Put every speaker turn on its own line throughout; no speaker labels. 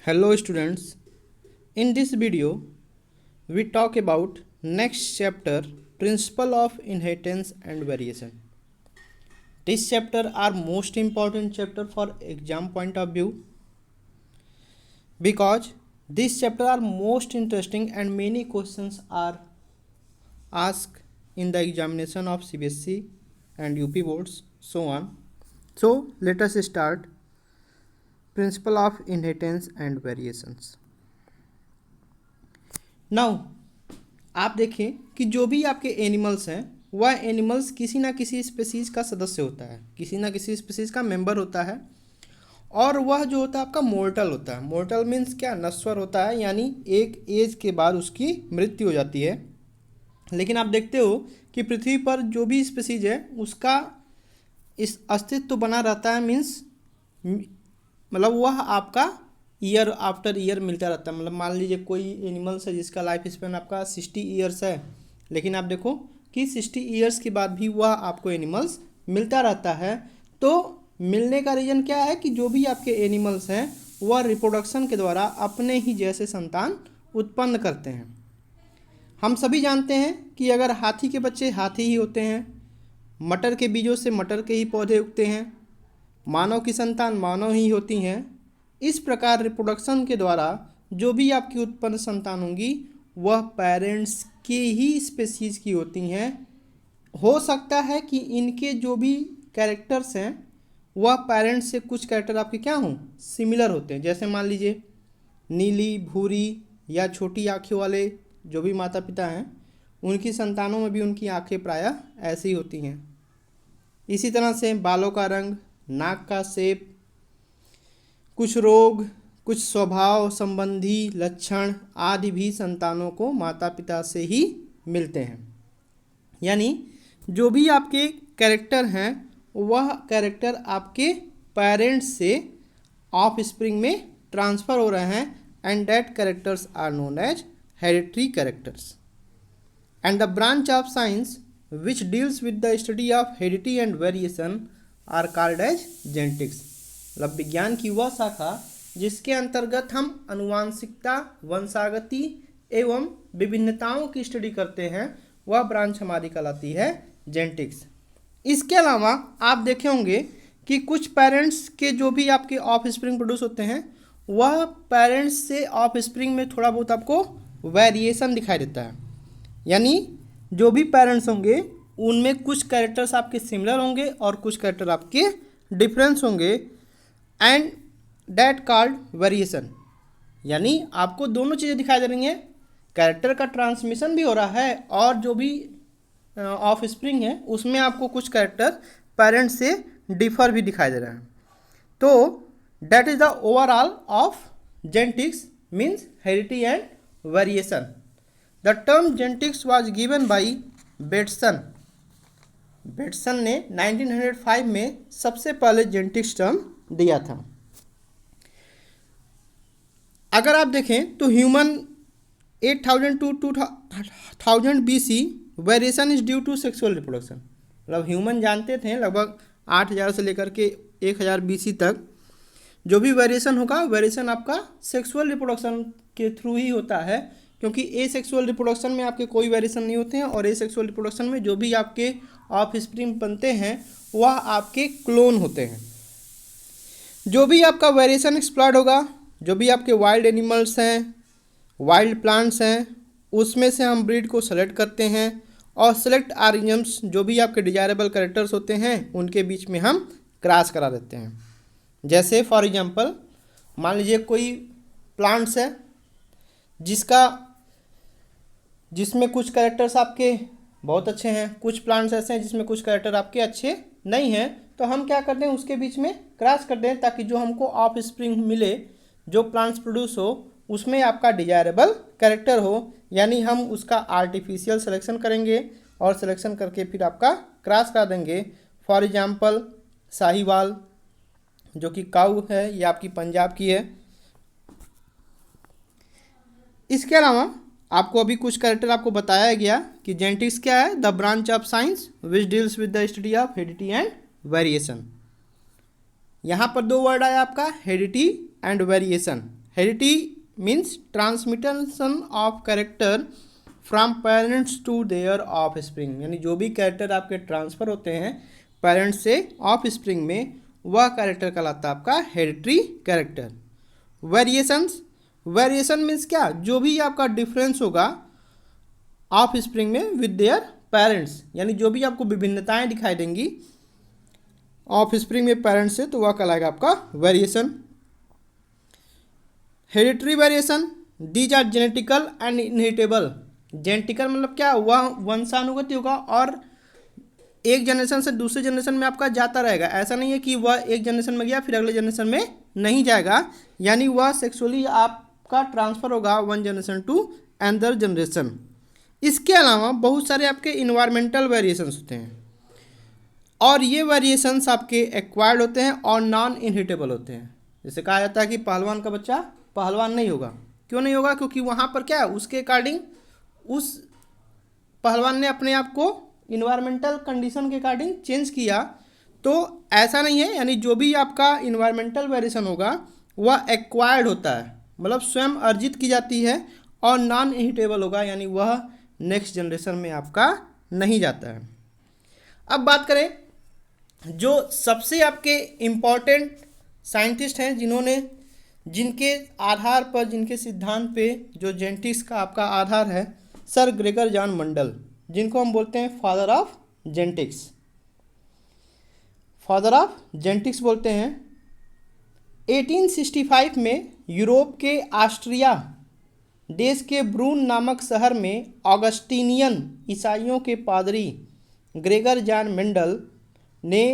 Hello students, in this video we talk about next chapter principle of inheritance and variation. This chapter are most important chapter for exam point of view because this chapter are most interesting and many questions are asked in the examination of CBSE and UP boards so on. So let us start principle of inheritance and variations. Now आप देखें कि जो भी आपके animals हैं वह animals किसी ना किसी स्पीसीज़ का सदस्य होता है, किसी ना किसी स्पीसीज़ का मेंबर होता है और वह जो होता है आपका मोर्टल होता है। मोर्टल मीन्स क्या, नश्वर होता है, यानी एक एज के बाद उसकी मृत्यु हो जाती है। लेकिन आप देखते हो कि पृथ्वी पर जो भी स्पीसीज है उसका इस अस्तित्व बना रहता है। मीन्स मतलब वह आपका ईयर आफ्टर ईयर मिलता रहता है। मतलब मान लीजिए कोई एनिमल्स है जिसका लाइफ स्पेन आपका 60 ईयर्स है, लेकिन आप देखो कि 60 ईयर्स के बाद भी वह आपको एनिमल्स मिलता रहता है। तो मिलने का रीज़न क्या है कि जो भी आपके एनिमल्स हैं वह रिप्रोडक्शन के द्वारा अपने ही जैसे संतान उत्पन्न करते हैं। हम सभी जानते हैं कि अगर हाथी के बच्चे हाथी ही होते हैं, मटर के बीजों से मटर के ही पौधे उगते हैं, मानव की संतान मानव ही होती हैं। इस प्रकार रिप्रोडक्शन के द्वारा जो भी आपकी उत्पन्न संतान होंगी वह पेरेंट्स के ही स्पेसीज की होती हैं। हो सकता है कि इनके जो भी कैरेक्टर्स हैं वह पेरेंट्स से कुछ कैरेक्टर आपके क्या हों, सिमिलर होते हैं। जैसे मान लीजिए नीली, भूरी या छोटी आँखें वाले जो भी माता पिता हैं उनकी संतानों में भी उनकी आँखें प्रायः ऐसी होती हैं। इसी तरह से बालों का रंग, नाक का शेप, कुछ रोग, कुछ स्वभाव संबंधी लक्षण आदि भी संतानों को माता पिता से ही मिलते हैं। यानी जो भी आपके कैरेक्टर हैं वह कैरेक्टर आपके पेरेंट्स से ऑफ स्प्रिंग में ट्रांसफ़र हो रहे हैं and that characters are known as hereditary characters. And the branch of science which deals with the study of heredity and variation are called as genetics। मतलब विज्ञान की वह शाखा जिसके अंतर्गत हम अनुवांशिकता, वंशागति एवं विभिन्नताओं की स्टडी करते हैं वह ब्रांच हमारी कहलाती है जेनेटिक्स। इसके अलावा आप देखे होंगे कि कुछ पेरेंट्स के जो भी आपके ऑफ स्प्रिंग प्रोड्यूस होते हैं वह पेरेंट्स से ऑफ स्प्रिंग में थोड़ा बहुत आपको वेरिएशन दिखाई देता है। यानी जो भी पेरेंट्स होंगे उनमें कुछ कैरेक्टर्स आपके सिमिलर होंगे और कुछ कैरेक्टर आपके डिफरेंस होंगे एंड डैट कॉल्ड वेरिएशन। यानी आपको दोनों चीज़ें दिखाई दे रही हैं, कैरेक्टर का ट्रांसमिशन भी हो रहा है और जो भी ऑफ स्प्रिंग है उसमें आपको कुछ कैरेक्टर पेरेंट्स से डिफर भी दिखाई दे रहे हैं। तो that is the overall of genetics means heredity and variation. The term genetics was given by Bateson. Bateson ने 1905 में सबसे पहले जेनेटिक्स टर्म दिया था। अगर आप देखें तो human 8000 to 2000 BC variation is due to sexual reproduction. मतलब ह्यूमन जानते थे लगभग 8000 से लेकर के 1000 BC तक जो भी वेरिएशन होगा वेरिएशन आपका सेक्सुअल रिप्रोडक्शन के थ्रू ही होता है, क्योंकि ए सेक्सुअल रिप्रोडक्शन में आपके कोई वेरिएशन नहीं होते हैं और ए सेक्सुअल रिप्रोडक्शन में जो भी आपके ऑफ स्प्रिंग बनते हैं वह आपके क्लोन होते हैं। जो भी आपका वेरिएशन एक्सप्लॉयड होगा, जो भी आपके वाइल्ड एनिमल्स हैं, वाइल्ड प्लांट्स हैं, उसमें से हम ब्रीड को सेलेक्ट करते हैं और सेलेक्ट ऑर्गेनिजम्स जो भी आपके डिजायरेबल कैरेक्टर्स होते हैं उनके बीच में हम क्रॉस करा देते हैं। जैसे फॉर एग्जांपल मान लीजिए कोई प्लांट्स है जिसमें कुछ कैरेक्टर्स आपके बहुत अच्छे हैं, कुछ प्लांट्स ऐसे हैं जिसमें कुछ कैरेक्टर आपके अच्छे नहीं हैं, तो हम क्या करते हैं उसके बीच में क्रॉस करते हैं ताकि जो हमको ऑफ स्प्रिंग मिले, जो प्लांट्स प्रोड्यूस हो उसमें आपका डिजायरेबल कैरेक्टर हो। यानी हम उसका आर्टिफिशियल सिलेक्शन करेंगे और सिलेक्शन करके फिर आपका क्रॉस करा देंगे। फॉर एग्जांपल साहिवाल जो कि काऊ है, ये आपकी पंजाब की है। इसके अलावा आपको अभी कुछ कैरेक्टर आपको बताया गया कि जेनेटिक्स क्या है, the branch of science which deals with the study of heredity and variation. यहाँ पर दो वर्ड आया आपका heredity and variation. Heredity means transmission of character from parents to their offspring, यानी जो भी कैरेक्टर आपके ट्रांसफ़र होते हैं पेरेंट्स से ऑफ स्प्रिंग में, वह कैरेक्टर कहलाता है आपका hereditary character. Variations, variation means क्या, जो भी आपका डिफरेंस होगा ऑफ स्प्रिंग में विद देयर पेरेंट्स, यानी जो भी आपको विभिन्नताएं दिखाई देंगी ऑफ स्प्रिंग में पेरेंट्स से, तो वह कहलाएगा आपका variation. Hereditary variation, these are genetical and inheritable. Genetical मतलब क्या, वह वंशानुगत होगा और एक जनरेशन से दूसरे जनरेशन में आपका जाता रहेगा। ऐसा नहीं है कि वह एक जनरेशन में गया फिर अगले जनरेशन में नहीं जाएगा, यानी वह सेक्सुअली आपका ट्रांसफ़र होगा one generation to another generation. इसके अलावा बहुत सारे आपके इन्वायरमेंटल वेरिएशंस होते हैं और ये वेरिएशंस आपके एक्वायर्ड होते हैं और नॉन इनहेरिटेबल होते हैं। जैसे कहा जाता है कि पहलवान का बच्चा पहलवान नहीं होगा, क्यों नहीं होगा, क्योंकि वहाँ पर क्या है, उसके अकॉर्डिंग उस पहलवान ने अपने आप को इन्वायरमेंटल कंडीशन के अकॉर्डिंग चेंज किया। तो ऐसा नहीं है, यानी जो भी आपका इन्वायरमेंटल वेरिएशन होगा वह एक्वायर्ड होता है, मतलब स्वयं अर्जित की जाती है, और नॉन इनहेरिटेबल होगा, यानी वह नेक्स्ट जनरेशन में आपका नहीं जाता है। अब बात करें जो सबसे आपके इम्पॉर्टेंट साइंटिस्ट हैं जिनके आधार पर, जिनके सिद्धांत पे जो जेनेटिक्स का आपका आधार है, सर ग्रेगर जॉन मंडल, जिनको हम बोलते हैं father of genetics. Father of genetics बोलते हैं। 1865 में यूरोप के ऑस्ट्रिया देश के ब्रून नामक शहर में ऑगस्टीनियन ईसाइयों के पादरी ग्रेगर जॉन मेंडल ने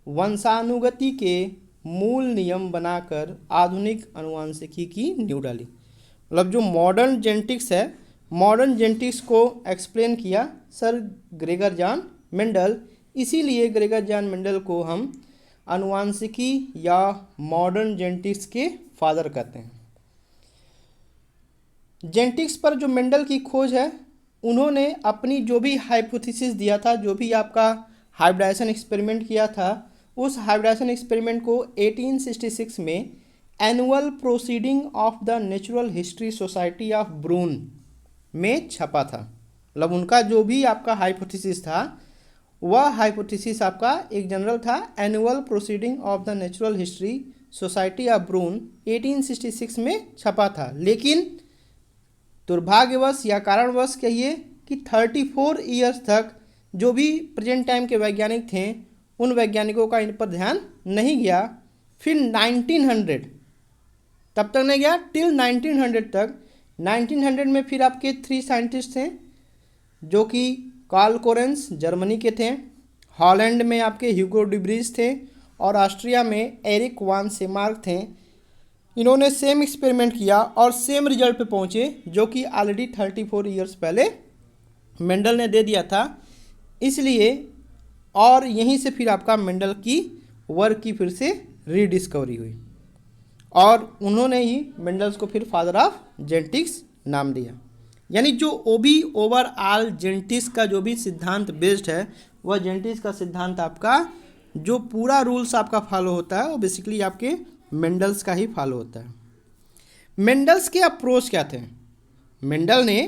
वंशानुगति के मूल नियम बनाकर आधुनिक आनुवंशिकी की नींव डाली। मतलब जो मॉडर्न जेनेटिक्स है, मॉडर्न जेनेटिक्स को एक्सप्लेन किया सर ग्रेगर जॉन मेंडल, इसीलिए ग्रेगर जॉन मेंडल को हम आनुवंशिकी या मॉडर्न जेनेटिक्स के फादर कहते हैं। जेनेटिक्स पर जो मेंडल की खोज है, उन्होंने अपनी जो भी हाइपोथेसिस दिया था, जो भी आपका हाइब्रिडाइजेशन एक्सपेरिमेंट किया था, उस हाइब्रिडाइजेशन एक्सपेरिमेंट को 1866 में annual proceeding of the natural history society of Brunn में छपा था। मतलब उनका जो भी आपका हाइपोथेसिस था, वह हाइपोथेसिस आपका एक जनरल था, annual proceeding of the natural history society of Brunn 1866 में छपा था। लेकिन दुर्भाग्यवश या कारणवश कहिए कि 34 ईयर्स तक जो भी प्रेजेंट टाइम के वैज्ञानिक थे, उन वैज्ञानिकों का इन पर ध्यान नहीं गया। फिर 1900 तब तक नहीं गया, टिल 1900 तक। 1900 में फिर आपके 3 साइंटिस्ट थे, जो कि कार्ल कोरेंस जर्मनी के थे, हॉलैंड में आपके ह्यूगो डिब्रीज थे, और ऑस्ट्रिया में एरिक वान सेमार्क थे। इन्होंने सेम एक्सपेरिमेंट किया और सेम रिजल्ट पे पहुँचे, जो कि ऑलरेडी 34 ईयर्स पहले मेंडल ने दे दिया था। इसलिए और यहीं से फिर आपका मेंडल की वर्क की फिर से रीडिस्कवरी हुई और उन्होंने ही मेंडल्स को फिर फादर ऑफ जेनेटिक्स नाम दिया। यानी जो ओवरऑल जेनेटिक्स का जो भी सिद्धांत बेस्ड है, वह जेनेटिक्स का सिद्धांत आपका जो पूरा रूल्स आपका फॉलो होता है, वो बेसिकली आपके मेंडल्स का ही फॉलो होता है। मेंडल्स के अप्रोच क्या थे, मेंडल ने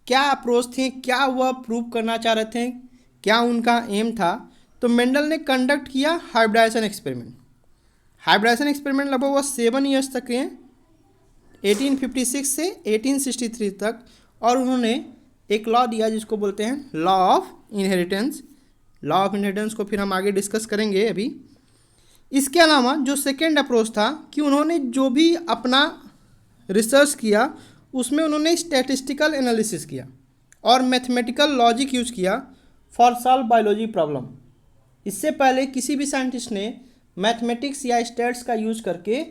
क्या अप्रोच थे, क्या वह प्रूव करना चाह रहे थे, क्या उनका एम था। तो मेंडल ने कंडक्ट किया हाइब्रिडाइजेशन एक्सपेरिमेंट। हाइब्रिडाइजेशन एक्सपेरिमेंट लगभग वह 7 ईयर्स तक के, 1856 से 1863 तक, और उन्होंने एक लॉ दिया जिसको बोलते हैं law of inheritance. Law of inheritance को फिर हम आगे डिस्कस करेंगे अभी। इसके अलावा जो सेकेंड अप्रोच था कि उन्होंने जो भी अपना रिसर्च किया, उसमें उन्होंने स्टैटिस्टिकल एनालिसिस किया और मैथमेटिकल लॉजिक यूज किया फॉर सॉल्व बायोलॉजी प्रॉब्लम। इससे पहले किसी भी साइंटिस्ट ने मैथमेटिक्स या स्टैट्स का यूज करके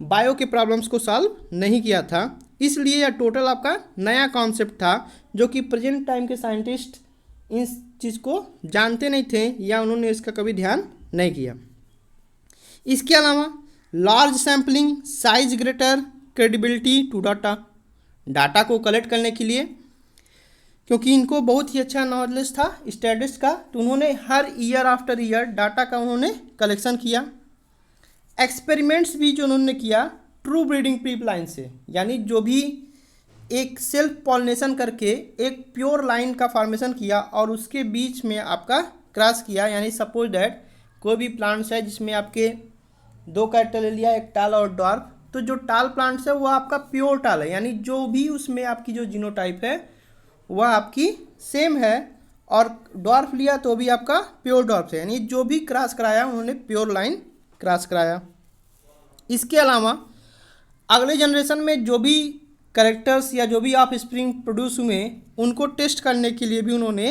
बायो के प्रॉब्लम्स को सॉल्व नहीं किया था। इसलिए यह टोटल आपका नया कॉन्सेप्ट था, जो कि प्रेजेंट टाइम के साइंटिस्ट इस चीज़ को जानते नहीं थे या उन्होंने इसका कभी ध्यान नहीं किया। इसके अलावा large sampling, size greater, credibility to data को कलेक्ट करने के लिए, क्योंकि इनको बहुत ही अच्छा नॉलेज था स्टैटिस्टिक्स का, तो उन्होंने हर ईयर आफ्टर ईयर डाटा का उन्होंने कलेक्शन किया। एक्सपेरिमेंट्स भी जो उन्होंने किया ट्रू ब्रीडिंग प्री लाइन से, यानी जो भी एक सेल्फ पॉलिनेशन करके एक प्योर लाइन का फॉर्मेशन किया और उसके बीच में आपका क्रॉस किया, यानी सपोज दैट कोई भी प्लांट्स है जिसमें आपके दो कैरेक्टर ले लिया, एक टाल और ड्वार्फ, तो जो टाल प्लांट्स है वो आपका प्योर टाल है, यानी जो भी उसमें आपकी जो जीनोटाइप है वह आपकी सेम है, और ड्वार्फ लिया तो भी आपका प्योर ड्वार्फ है, यानी जो भी क्रॉस कराया उन्होंने प्योर लाइन क्रॉस कराया। इसके अलावा अगले जनरेशन में जो भी कैरेक्टर्स या जो भी ऑफ स्प्रिंग प्रोड्यूस हुए उनको टेस्ट करने के लिए भी उन्होंने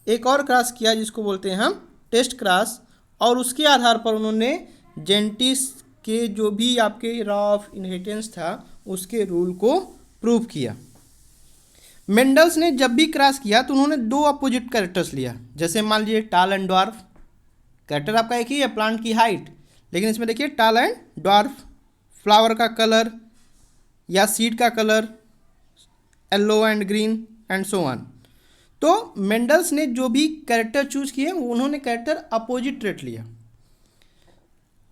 एक और क्रॉस किया जिसको बोलते हैं हम टेस्ट क्रॉस, और उसके आधार पर उन्होंने जेनेटिक्स के जो भी आपके लॉ ऑफ इनहेरिटेंस था उसके रूल को प्रूव किया। मेंडल्स ने जब भी क्रॉस किया तो उन्होंने दो अपोजिट कैरेक्टर्स लिया, जैसे मान लीजिए टाल एंड ड्वार्फ, कैरेक्टर आपका एक ही है प्लांट की हाइट, लेकिन इसमें देखिए टाल एंड ड्वार्फ, फ्लावर का कलर या सीड का colour yellow and green and so on. तो मेंडल्स ने जो भी कैरेक्टर चूज किए उन्होंने कैरेक्टर अपोजिट ट्रेट लिया।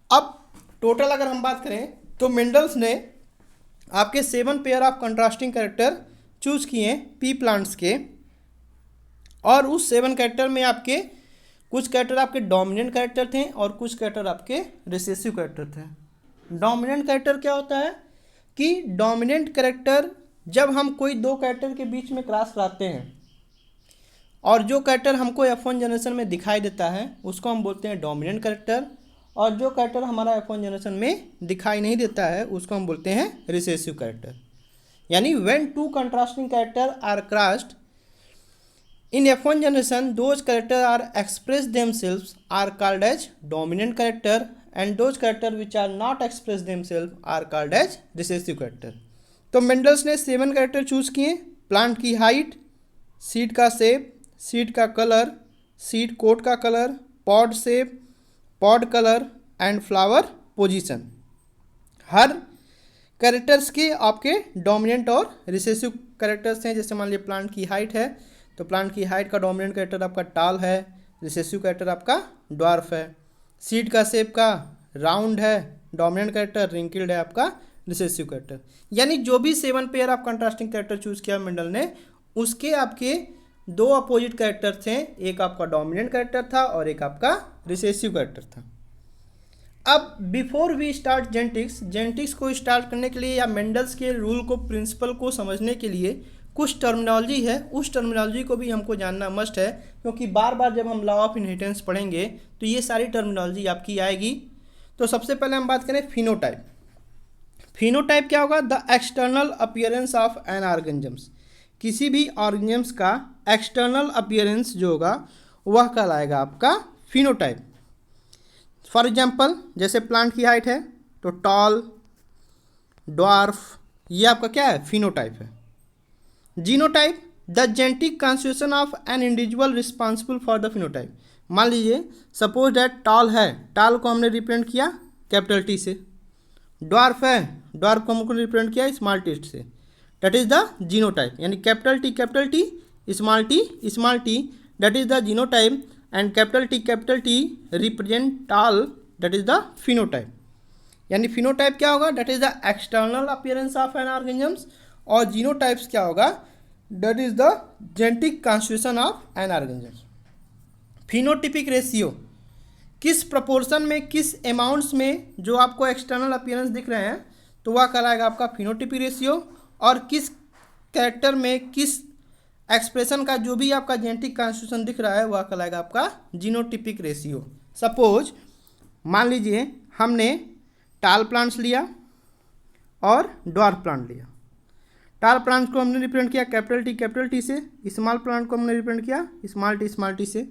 अब टोटल अगर हम बात करें तो मेंडल्स ने आपके 7 pair of contrasting character choose किए पी प्लांट्स के, और उस 7 कैरेक्टर में आपके कुछ कैरेक्टर आपके डोमिनेंट कैरेक्टर थे और कुछ कैरेक्टर आपके रिसेसिव कैरेक्टर थे। डोमिनेंट कैरेक्टर क्या होता है कि डोमिनेंट कैरेक्टर जब हम कोई दो कैरेक्टर के बीच में क्रॉस कराते हैं और जो कैरेक्टर हमको F1 जनरेशन में दिखाई देता है उसको हम बोलते हैं डोमिनेंट कैरेक्टर, और जो कैरेक्टर हमारा F1 जनरेशन में दिखाई नहीं देता है उसको हम बोलते हैं रिसेसिव कैरेक्टर। यानी when two contrasting character are crossed in F1 generation those character are express themselves are called as dominant character and those character which are not express themselves are called as recessive character. तो Mendel's ने 7 character choose किए, plant की height, seed का shape, seed का colour, seed coat का colour, pod shape, pod colour and flower position. हर characters के आपके डोमिनेंट और रिसेसिव कैरेक्टर्स हैं। जैसे मान लीजिए प्लांट की हाइट है तो प्लांट की हाइट का डोमिनेंट कैरेक्टर आपका टाल है, रिसेसिव कैरेक्टर आपका ड्वार्फ है। सीड का शेप का राउंड है, डोमिनेंट कैरेक्टर रिंकिल्ड है आपका रिसेसिव कैरेक्टर। यानी जो भी 7 pair of contrasting character choose किया मेंडल ने उसके आपके दो अपोजिट कैरेक्टर थे, एक आपका डोमिनेंट कैरेक्टर था और एक आपका रिसेसिव कैरेक्टर था। अब बिफोर वी स्टार्ट जेनेटिक्स को स्टार्ट करने के लिए या मेंडल्स के रूल को प्रिंसिपल को समझने के लिए कुछ टर्मिनोलॉजी है, उस टर्मिनोलॉजी को भी हमको जानना मस्ट है, क्योंकि बार बार जब हम लॉ ऑफ इनहेरिटेंस पढ़ेंगे तो ये सारी टर्मिनोलॉजी आपकी आएगी। तो सबसे पहले हम बात करें फिनोटाइप। फिनोटाइप क्या होगा? The external appearance of N organisms. किसी भी ऑर्गेनिजम्स का एक्सटर्नल अपीयरेंस जो होगा वह कहलाएगा आपका फिनोटाइप। फॉर एग्जाम्पल जैसे प्लांट की हाइट है तो टॉल, ड्वार्फ, ये आपका क्या है? फिनोटाइप है। Genotype the genetic constitution of an individual responsible for the phenotype. मान लीजिए सपोज दैट टॉल है, टॉल को हमने रिप्रेजेंट किया कैपिटल टी से। ड्वार्फ है, ड्वार्फ को हमको रिप्रेजेंट किया स्मॉल टी से। दैट इज द जीनोटाइप, यानी capital T small T that is the genotype and capital T represent tall that is the phenotype. यानी फिनोटाइप क्या होगा? That is the external appearance of N organisms, और genotypes क्या होगा? That is the genetic constitution of N organisms. Phenotypic ratio किस proportion में, किस amounts में जो आपको एक्सटर्नल अपीयरेंस दिख रहे हैं तो वह कहलाएगा आपका फिनोटिपिक रेशियो, और किस कैरेक्टर में किस एक्सप्रेशन का जो भी आपका जेनेटिक कॉन्स्टिट्यूशन दिख रहा है वह कहलाएगा आपका जीनोटिपिक रेशियो। सपोज मान लीजिए हमने टाल प्लांट्स लिया और ड्वार्फ प्लांट लिया। टाल प्लांट को हमने रिप्रेजेंट किया कैपिटल टी से, स्मॉल प्लांट को हमने रिप्रेजेंट किया स्मॉल टी से।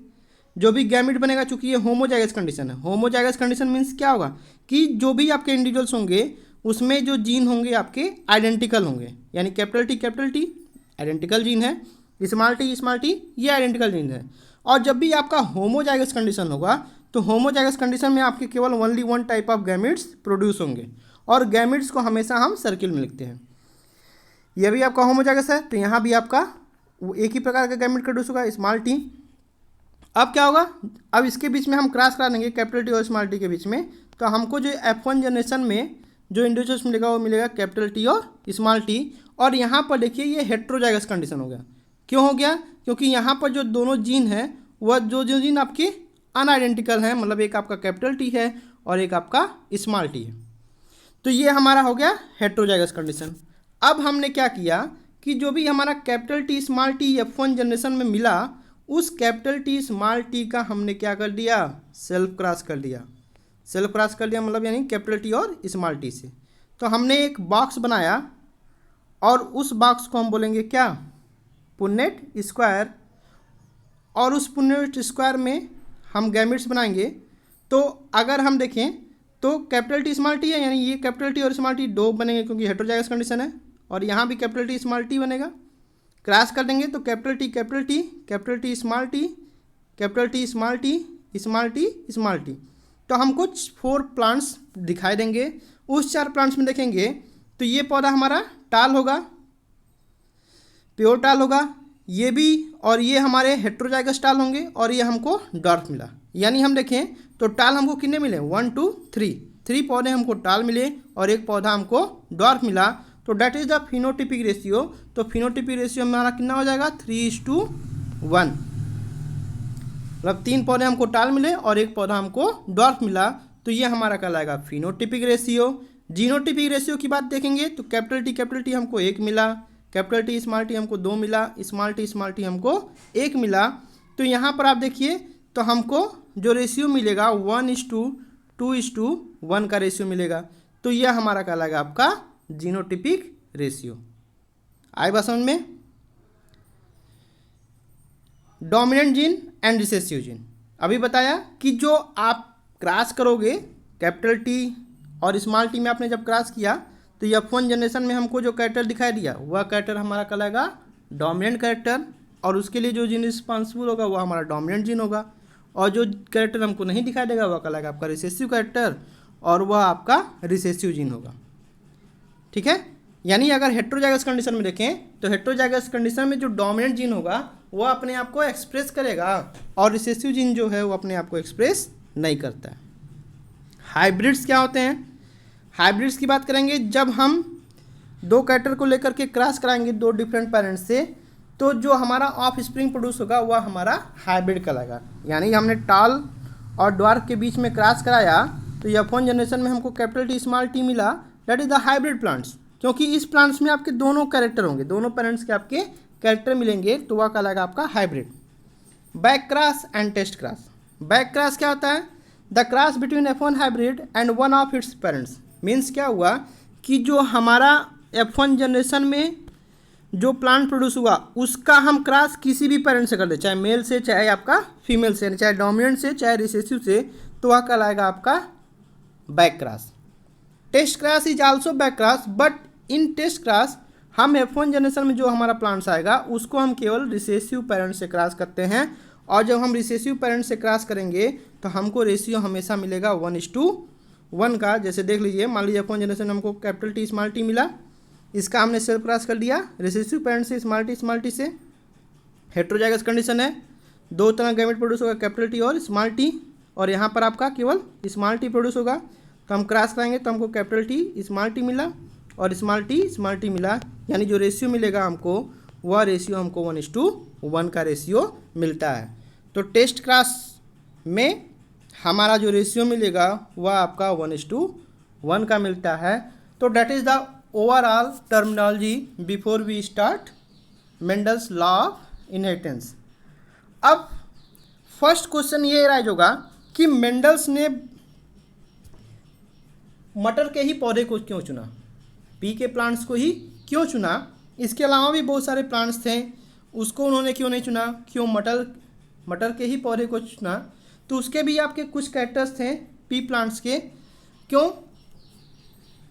जो भी गैमेट बनेगा, चूंकि ये होमोजाइगस कंडीशन है, होमोजाइगस कंडीशन मीन्स क्या होगा कि जो भी आपके इंडिविजुअल्स होंगे उसमें जो जीन होंगे आपके आइडेंटिकल होंगे, यानी कैपिटल टी आइडेंटिकल जीन है, स्मॉल टी ये आइडेंटिकल जीन है। और जब भी आपका होमोजाइगस कंडीशन होगा तो होमोजाइगस कंडीशन में आपके केवल only one type of gametes produce होंगे, और गैमेट्स को हमेशा हम सर्किल में लिखते हैं। यह भी आपका होमोजाइगस है तो यहाँ भी आपका एक ही प्रकार का गैमेट प्रोड्यूस होगा स्मॉल टी। अब क्या होगा? अब इसके बीच में हम क्रॉस करा देंगे कैपिटल टी और स्मॉल टी के बीच में, तो हमको जो F1 जनरेशन में जो इंडिविजुअल्स मिलेगा वो मिलेगा कैपिटल टी और स्मॉल टी। और यहाँ पर देखिए ये हेट्रोजाइगस कंडीशन हो गया। क्यों हो गया? क्योंकि यहाँ पर जो दोनों जीन हैं वह जो जीन आपके अनआइडेंटिकल हैं, मतलब एक आपका कैपिटल टी है और एक आपका स्मॉल टी है। तो ये हमारा हो गया हेट्रोजाइगस कंडीशन। अब हमने क्या किया कि जो भी हमारा capital T small T F1 generation में मिला, उस कैपिटल टी स्मॉल टी का हमने क्या कर दिया? सेल्फ क्रॉस कर दिया। सेल्फ क्रॉस कर दिया मतलब यानी कैपिटल टी और स्मॉल टी से। तो हमने एक बॉक्स बनाया और उस बॉक्स को हम बोलेंगे क्या? पुन्नेट स्क्वायर। और उस पुन्नेट स्क्वायर में हम गैमेट्स बनाएंगे। तो अगर हम देखें तो कैपिटल टी स्मॉल टी है, यानी ये कैपिटल टी और स्मॉल टी दो बनेंगे क्योंकि हेट्रोजाइगस कंडीशन है। और यहाँ भी कैपिटल टी स्मॉल टी बनेगा। क्रॉस कर देंगे तो capital T capital T, capital T small T, capital T small T, small T small T. तो हम कुछ 4 प्लांट्स दिखाई देंगे। उस 4 प्लांट्स में देखेंगे तो ये पौधा हमारा टाल होगा, प्योर टाल होगा, ये भी, और ये हमारे हेट्रोजाइगस टाल होंगे और ये हमको डॉर्फ मिला। यानी हम देखें तो टाल हमको कितने मिले? 1 2 3 पौधे हमको टाल मिले और एक पौधा हमको डॉर्फ मिला। तो that is the phenotypic ratio. तो फिनोटिपिक रेशियो हमारा कितना हो जाएगा? 3:1। मतलब 3 पौधे हमको टाल मिले और एक पौधा हमको डॉर्फ मिला। तो ये हमारा कहलाएगा फिनोटिपिक रेशियो। जीनोटिपिक रेशियो की बात देखेंगे तो कैपिटल टी हमको 1 मिला, कैपिटल टी स्मॉल टी हमको 2 मिला, स्मॉल टी हमको 1 मिला। तो यहाँ पर आप देखिए तो हमको जो रेशियो मिलेगा 1:2:1 का रेशियो मिलेगा। तो यह हमारा कहलाएगा आपका जीनोटिपिक रेशियो। आई बात समझ में? Dominant gene and recessive gene अभी बताया कि जो आप क्रॉस करोगे कैपिटल टी और स्मॉल टी में, आपने जब क्रॉस किया तो F1 जनरेशन में हमको जो कैरेक्टर दिखाई दिया वह कैरेक्टर हमारा कहलाएगा डोमिनेंट कैरेक्टर। और उसके लिए जो जीन रिस्पॉन्सिबल होगा वह हमारा डोमिनेंट जीन होगा। और जो कैरेक्टर हमको नहीं दिखाई देगा वह कहलाएगा आपका रिसेसिव कैरेक्टर और वह आपका रिसेसिव जीन होगा। ठीक है? यानी अगर हेट्रोजाइगस कंडीशन में देखें तो हेट्रोजाइगस कंडीशन में जो डोमिनेंट जीन होगा वह अपने आप को एक्सप्रेस करेगा और रिसेसिव जीन जो है वो अपने आप को एक्सप्रेस नहीं करता है। हाइब्रिड्स क्या होते हैं? हाइब्रिड्स की बात करेंगे जब हम 2 कैरेक्टर को लेकर के क्रॉस कराएंगे 2 डिफरेंट पेरेंट्स से, तो जो हमारा ऑफ स्प्रिंग प्रोड्यूस होगा वह हमारा हाइब्रिड कहलाएगा। यानी हमने टाल और ड्वार्फ के बीच में क्रॉस कराया तो F1 जनरेशन में हमको कैपिटल टी स्मॉल टी मिला, that is the hybrid plants. क्योंकि इस प्लांट्स में आपके दोनों कैरेक्टर होंगे, दोनों पेरेंट्स के आपके कैरेक्टर मिलेंगे, तो वह कहलाएगा आपका hybrid. Back cross and test cross. Back cross क्या होता है? The cross between F1 hybrid and one of its parents. Means क्या हुआ कि जो हमारा F1 जनरेशन में जो प्लांट प्रोड्यूस हुआ उसका हम क्रॉस किसी भी पेरेंट से कर दे, चाहे मेल से चाहे आपका फीमेल से, चाहे डोमिनेंट से चाहे रिसेसिव से, तो वह कहलाएगा आपका back cross. Test cross is also back cross, but in test cross हम F1 जनरेशन में जो हमारा प्लांट्स आएगा उसको हम केवल रिसेसिव पेरेंट से क्रॉस करते हैं। और जब हम रिसेसिव पेरेंट से क्रॉस करेंगे तो हमको रेशियो हमेशा मिलेगा 1:1 का। जैसे देख लीजिए, मान लीजिए F1 जनरेशन में हमको कैपिटल टी स्मॉल टी मिला, इसका हमने सेल्फ क्रॉस कर दिया रिसेसिव पेरेंट से स्मॉल टी से। हेट्रोजाइगस कंडीशन है, 2 तरह गैमेट प्रोड्यूस होगा, कैपिटल टी और स्मॉल टी, और यहाँ पर आपका केवल स्मॉल टी प्रोड्यूस होगा। तो हम क्रॉस कराएंगे तो हमको कैपिटल टी स्मॉल टी मिला और स्मॉल टी मिला। यानी जो रेशियो मिलेगा हमको वह रेशियो हमको 1:1 का रेशियो मिलता है। तो टेस्ट क्रॉस में हमारा जो रेशियो मिलेगा वह आपका 1:1 का मिलता है। तो that is the overall terminology before we start Mendel's law of inheritance. अब फर्स्ट क्वेश्चन ये राइज होगा कि मेंडल्स ने मटर के ही पौधे को क्यों चुना, पी के प्लांट्स को ही क्यों चुना? इसके अलावा भी बहुत सारे प्लांट्स थे, उसको उन्होंने क्यों नहीं चुना? क्यों मटर के ही पौधे को चुना? तो उसके भी आपके कुछ कैरेक्टर्स थे पी प्लांट्स के। क्यों?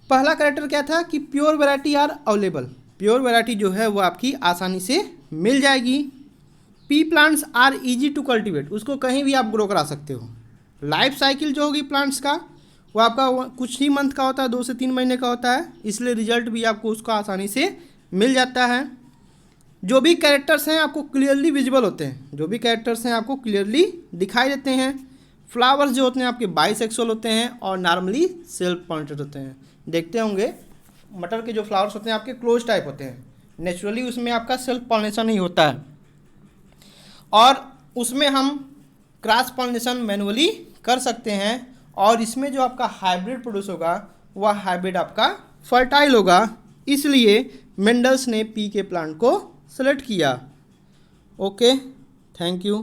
पहला कैरेक्टर क्या था कि pure variety are available. Pure variety जो है वो आपकी आसानी से मिल जाएगी। Pea plants are easy to cultivate, उसको कहीं भी आप ग्रो करा सकते हो। लाइफ साइकिल जो होगी प्लांट्स का वो आपका कुछ ही मंथ का होता है, 2 से 3 महीने का होता है, इसलिए रिजल्ट भी आपको उसका आसानी से मिल जाता है। जो भी कैरेक्टर्स हैं आपको क्लियरली विजिबल होते हैं, जो भी कैरेक्टर्स हैं आपको क्लियरली दिखाई देते हैं। फ्लावर्स जो होते हैं आपके बाइसेक्सुअल होते हैं और नॉर्मली सेल्फ पॉइंटेड होते हैं। देखते होंगे मटर के जो फ्लावर्स होते हैं आपके क्लोज टाइप होते हैं, नेचुरली उसमें आपका सेल्फ पॉलिनेशन नहीं होता है, और उसमें हम क्रॉस पॉलिनेशन मैनुअली कर सकते हैं, और इसमें जो आपका हाइब्रिड प्रोड्यूस होगा वह हाइब्रिड आपका फर्टाइल होगा। इसलिए मेंडल्स ने पी के प्लांट को सेलेक्ट किया। Okay, thank you.